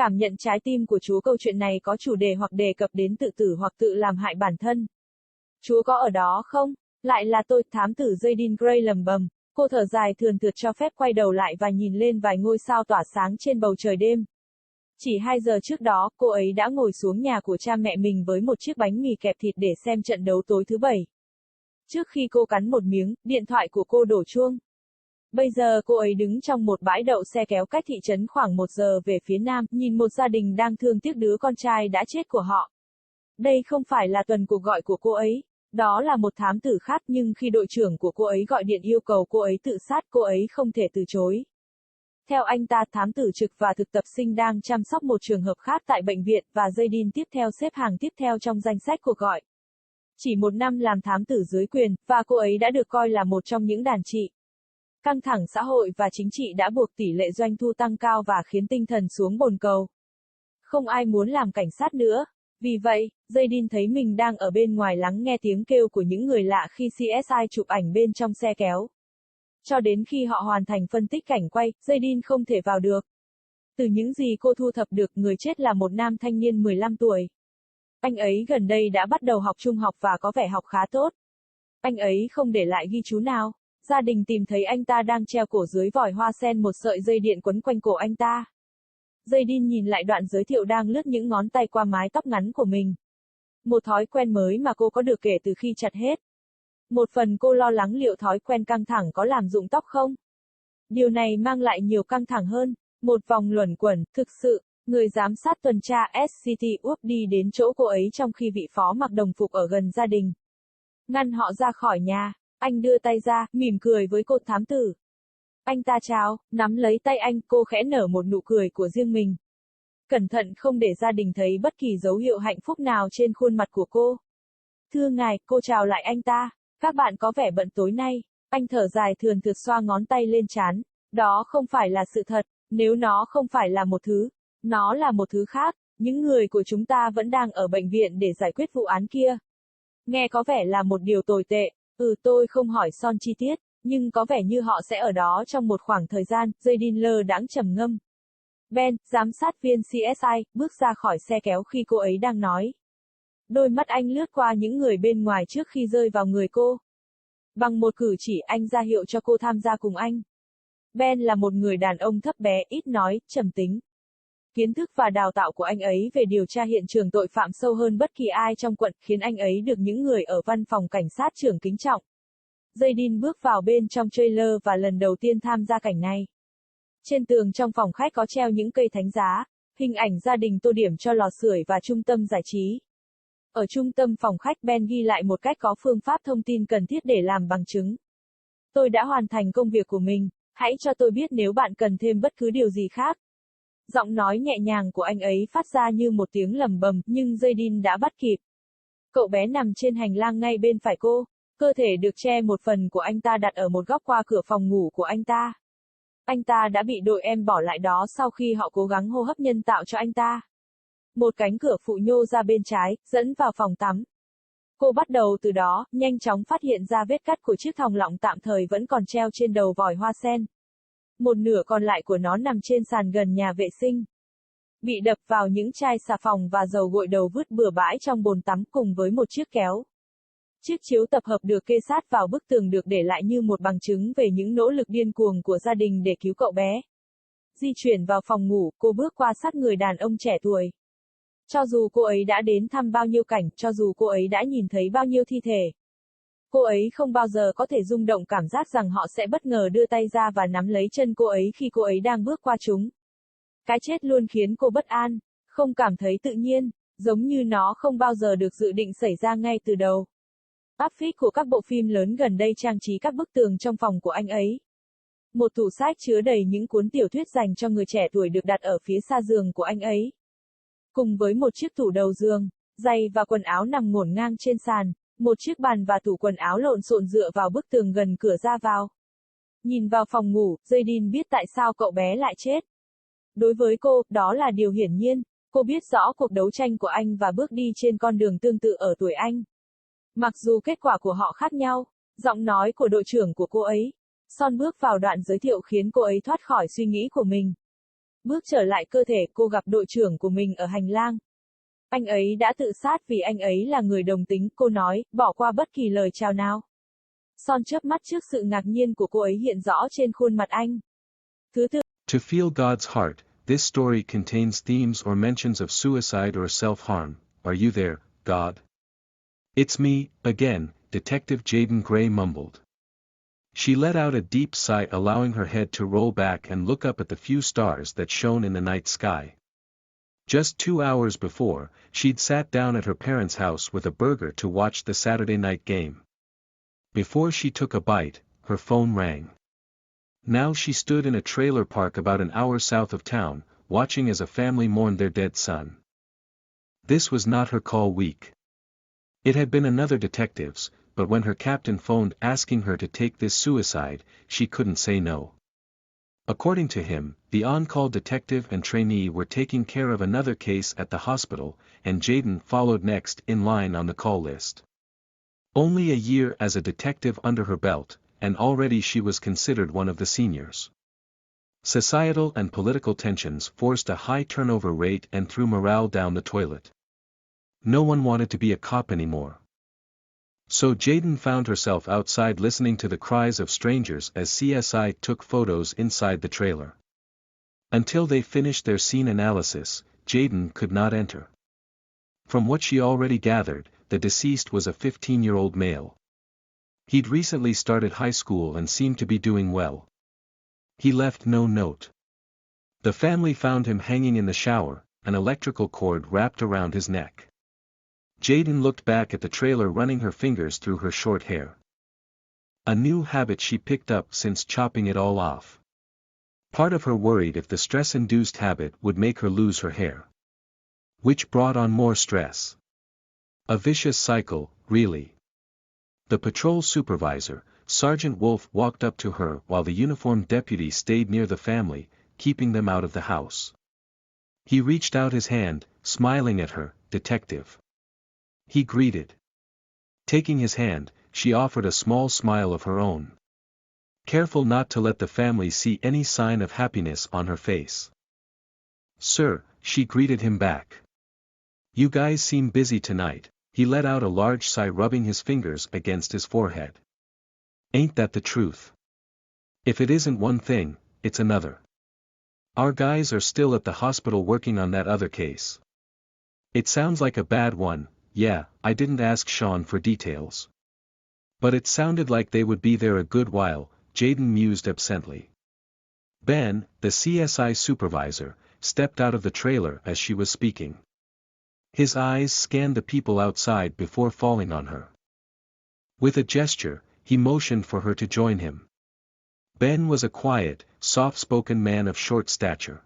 Cảm nhận trái tim của Chúa, câu chuyện này có chủ đề hoặc đề cập đến tự tử hoặc tự làm hại bản thân. Chúa có ở đó không? Lại là tôi, thám tử Jadine Gray lầm bầm. Cô thở dài thườn thượt cho phép quay đầu lại và nhìn lên vài ngôi sao tỏa sáng trên bầu trời đêm. Chỉ 2 giờ trước đó, cô ấy đã ngồi xuống nhà của cha mẹ mình với một chiếc bánh mì kẹp thịt để xem trận đấu tối thứ Bảy. Trước khi cô cắn một miếng, điện thoại của cô đổ chuông. Bây giờ cô ấy đứng trong một bãi đậu xe kéo cách thị trấn khoảng 1 giờ về phía nam, nhìn một gia đình đang thương tiếc đứa con trai đã chết của họ. Đây không phải là tuần cuộc gọi của cô ấy. Đó là một thám tử khác, nhưng khi đội trưởng của cô ấy gọi điện yêu cầu cô ấy tự sát, cô ấy không thể từ chối. Theo anh ta, thám tử trực và thực tập sinh đang chăm sóc một trường hợp khác tại bệnh viện, và Jadine tiếp theo xếp hàng tiếp theo trong danh sách cuộc gọi. Chỉ 1 năm làm thám tử dưới quyền, và cô ấy đã được coi là một trong những đàn chị. Căng thẳng xã hội và chính trị đã buộc tỷ lệ doanh thu tăng cao và khiến tinh thần xuống bồn cầu. Không ai muốn làm cảnh sát nữa. Vì vậy, Jadine thấy mình đang ở bên ngoài lắng nghe tiếng kêu của những người lạ khi CSI chụp ảnh bên trong xe kéo. Cho đến khi họ hoàn thành phân tích cảnh quay, Jadine không thể vào được. Từ những gì cô thu thập được, người chết là một nam thanh niên 15 tuổi. Anh ấy gần đây đã bắt đầu học trung học và có vẻ học khá tốt. Anh ấy không để lại ghi chú nào. Gia đình tìm thấy anh ta đang treo cổ dưới vòi hoa sen, một sợi dây điện quấn quanh cổ anh ta. Jadine nhìn lại đoạn giới thiệu đang lướt những ngón tay qua mái tóc ngắn của mình. Một thói quen mới mà cô có được kể từ khi chặt hết. Một phần cô lo lắng liệu thói quen căng thẳng có làm rụng tóc không? Điều này mang lại nhiều căng thẳng hơn. Một vòng luẩn quẩn, thực sự, người giám sát tuần tra SCT Úp đi đến chỗ cô ấy trong khi vị phó mặc đồng phục ở gần gia đình. Ngăn họ ra khỏi nhà, anh đưa tay ra, mỉm cười với cô thám tử. Anh ta chào, nắm lấy tay anh, cô khẽ nở một nụ cười của riêng mình. Cẩn thận không để gia đình thấy bất kỳ dấu hiệu hạnh phúc nào trên khuôn mặt của cô. Thưa ngài, cô chào lại anh ta. Các bạn có vẻ bận tối nay. Anh thở dài thườn thượt xoa ngón tay lên trán. Đó không phải là sự thật. Nếu nó không phải là một thứ, nó là một thứ khác. Những người của chúng ta vẫn đang ở bệnh viện để giải quyết vụ án kia. Nghe có vẻ là một điều tồi tệ. Tôi không hỏi son chi tiết, nhưng có vẻ như họ sẽ ở đó trong một khoảng thời gian. Jadine lơ đãng trầm ngâm. Ben, giám sát viên CSI, bước ra khỏi xe kéo khi cô ấy đang nói. Đôi mắt anh lướt qua những người bên ngoài trước khi rơi vào người cô. Bằng một cử chỉ, anh ra hiệu cho cô tham gia cùng anh. Ben là một người đàn ông thấp bé, ít nói, trầm tính. Kiến thức và đào tạo của anh ấy về điều tra hiện trường tội phạm sâu hơn bất kỳ ai trong quận, khiến anh ấy được những người ở văn phòng cảnh sát trưởng kính trọng. Jadine bước vào bên trong trailer và lần đầu tiên tham gia cảnh này. Trên tường trong phòng khách có treo những cây thánh giá, hình ảnh gia đình tô điểm cho lò sưởi và trung tâm giải trí. Ở trung tâm phòng khách, Ben ghi lại một cách có phương pháp thông tin cần thiết để làm bằng chứng. Tôi đã hoàn thành công việc của mình, hãy cho tôi biết nếu bạn cần thêm bất cứ điều gì khác. Giọng nói nhẹ nhàng của anh ấy phát ra như một tiếng lầm bầm, nhưng Jadine đã bắt kịp. Cậu bé nằm trên hành lang ngay bên phải cô, cơ thể được che một phần của anh ta đặt ở một góc qua cửa phòng ngủ của anh ta. Anh ta đã bị đội em bỏ lại đó sau khi họ cố gắng hô hấp nhân tạo cho anh ta. Một cánh cửa phụ nhô ra bên trái, dẫn vào phòng tắm. Cô bắt đầu từ đó, nhanh chóng phát hiện ra vết cắt của chiếc thòng lọng tạm thời vẫn còn treo trên đầu vòi hoa sen. Một nửa còn lại của nó nằm trên sàn gần nhà vệ sinh. Bị đập vào những chai xà phòng và dầu gội đầu vứt bừa bãi trong bồn tắm cùng với một chiếc kéo. Chiếc chiếu tập hợp được kê sát vào bức tường được để lại như một bằng chứng về những nỗ lực điên cuồng của gia đình để cứu cậu bé. Di chuyển vào phòng ngủ, cô bước qua sát người đàn ông trẻ tuổi. Cho dù cô ấy đã đến thăm bao nhiêu cảnh, cho dù cô ấy đã nhìn thấy bao nhiêu thi thể, cô ấy không bao giờ có thể rung động cảm giác rằng họ sẽ bất ngờ đưa tay ra và nắm lấy chân cô ấy khi cô ấy đang bước qua chúng. Cái chết luôn khiến cô bất an, không cảm thấy tự nhiên, giống như nó không bao giờ được dự định xảy ra ngay từ đầu. Áp phích của các bộ phim lớn gần đây trang trí các bức tường trong phòng của anh ấy. Một tủ sách chứa đầy những cuốn tiểu thuyết dành cho người trẻ tuổi được đặt ở phía xa giường của anh ấy. Cùng với một chiếc tủ đầu giường, giày và quần áo nằm ngổn ngang trên sàn, một chiếc bàn và tủ quần áo lộn xộn dựa vào bức tường gần cửa ra vào. Nhìn vào phòng ngủ, Jadine biết tại sao cậu bé lại chết. Đối với cô, đó là điều hiển nhiên, cô biết rõ cuộc đấu tranh của anh và bước đi trên con đường tương tự ở tuổi anh. Mặc dù kết quả của họ khác nhau, giọng nói của đội trưởng của cô ấy, Son bước vào đoạn giới thiệu khiến cô ấy thoát khỏi suy nghĩ của mình. Bước trở lại cơ thể, cô gặp đội trưởng của mình ở hành lang. Anh ấy đã tự sát vì anh ấy là người đồng tính, cô nói, bỏ qua bất kỳ lời chào nào. Son chớp mắt trước sự ngạc nhiên của cô ấy hiện rõ trên khuôn mặt anh. Thứ tư. To feel God's heart, this story contains themes or mentions of suicide or self-harm. Are you there, God? It's me, again, Detective Jaden Gray mumbled. She let out a deep sigh, allowing her head to roll back and look up at the few stars that shone in the night sky. Just 2 hours before, she'd sat down at her parents' house with a burger to watch the Saturday night game. Before she took a bite, her phone rang. Now she stood in a trailer park about an hour south of town, watching as a family mourned their dead son. This was not her call week. It had been another detective's, but when her captain phoned asking her to take this suicide, she couldn't say no. According to him, the on-call detective and trainee were taking care of another case at the hospital, and Jaden followed next in line on the call list. Only a year as a detective under her belt, and already she was considered one of the seniors. Societal and political tensions forced a high turnover rate and threw morale down the toilet. No one wanted to be a cop anymore. So Jaden found herself outside listening to the cries of strangers as CSI took photos inside the trailer. Until they finished their scene analysis, Jaden could not enter. From what she already gathered, the deceased was a 15-year-old male. He'd recently started high school and seemed to be doing well. He left no note. The family found him hanging in the shower, an electrical cord wrapped around his neck. Jaden looked back at the trailer, running her fingers through her short hair. A new habit she picked up since chopping it all off. Part of her worried if the stress-induced habit would make her lose her hair. Which brought on more stress. A vicious cycle, really. The patrol supervisor, Sergeant Wolf, walked up to her while the uniformed deputy stayed near the family, keeping them out of the house. He reached out his hand, smiling at her, "Detective." He greeted. Taking his hand, she offered a small smile of her own. Careful not to let the family see any sign of happiness on her face. "Sir," she greeted him back. "You guys seem busy tonight." He let out a large sigh, rubbing his fingers against his forehead. "Ain't that the truth? If it isn't one thing, it's another. Our guys are still at the hospital working on that other case. It sounds like a bad one. Yeah, I didn't ask Sean for details. But it sounded like they would be there a good while," Jaden mused absently. Ben, the CSI supervisor, stepped out of the trailer as she was speaking. His eyes scanned the people outside before falling on her. With a gesture, he motioned for her to join him. Ben was a quiet, soft-spoken man of short stature.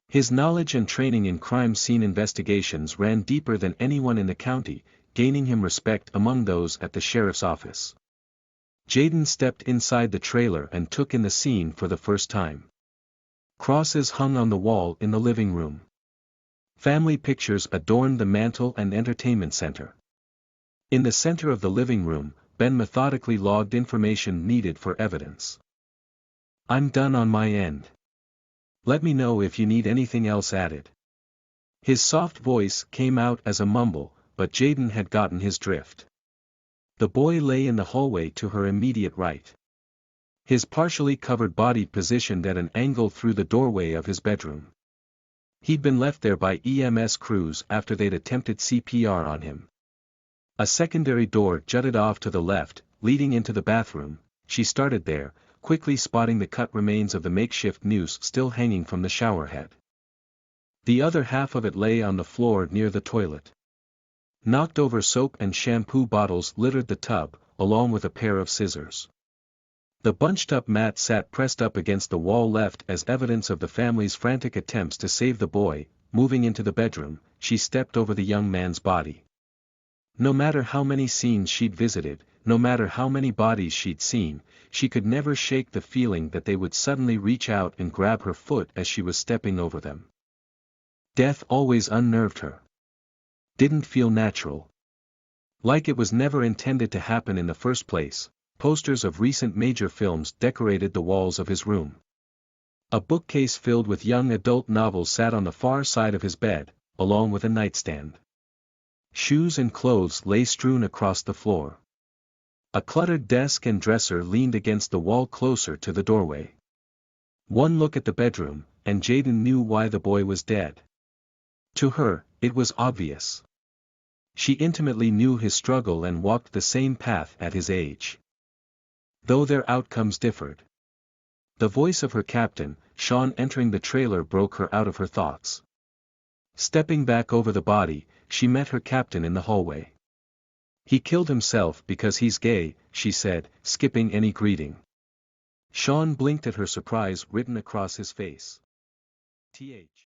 His knowledge and training in crime scene investigations ran deeper than anyone in the county, gaining him respect among those at the sheriff's office. Jaden stepped inside the trailer and took in the scene for the first time. Crosses hung on the wall in the living room. Family pictures adorned the mantel and entertainment center. In the center of the living room, Ben methodically logged information needed for evidence. "I'm done on my end. Let me know if you need anything else added." His soft voice came out as a mumble, but Jaden had gotten his drift. The boy lay in the hallway to her immediate right. His partially covered body positioned at an angle through the doorway of his bedroom. He'd been left there by EMS crews after they'd attempted CPR on him. A secondary door jutted off to the left, leading into the bathroom. She started there, quickly spotting the cut remains of the makeshift noose still hanging from the shower head. The other half of it lay on the floor near the toilet. Knocked over soap and shampoo bottles littered the tub, along with a pair of scissors. The bunched-up mat sat pressed up against the wall, left as evidence of the family's frantic attempts to save the boy. Moving into the bedroom, she stepped over the young man's body. No matter how many scenes she'd visited, no matter how many bodies she'd seen, she could never shake the feeling that they would suddenly reach out and grab her foot as she was stepping over them. Death always unnerved her. Didn't feel natural. Like it was never intended to happen in the first place. Posters of recent major films decorated the walls of his room. A bookcase filled with young adult novels sat on the far side of his bed, along with a nightstand. Shoes and clothes lay strewn across the floor. A cluttered desk and dresser leaned against the wall closer to the doorway. One look at the bedroom, and Jaden knew why the boy was dead. To her, it was obvious. She intimately knew his struggle and walked the same path at his age. Though their outcomes differed. The voice of her captain, Sean entering the trailer, broke her out of her thoughts. Stepping back over the body, she met her captain in the hallway. "He killed himself because he's gay," she said, skipping any greeting. Sean blinked at her, surprise written across his face. "Th.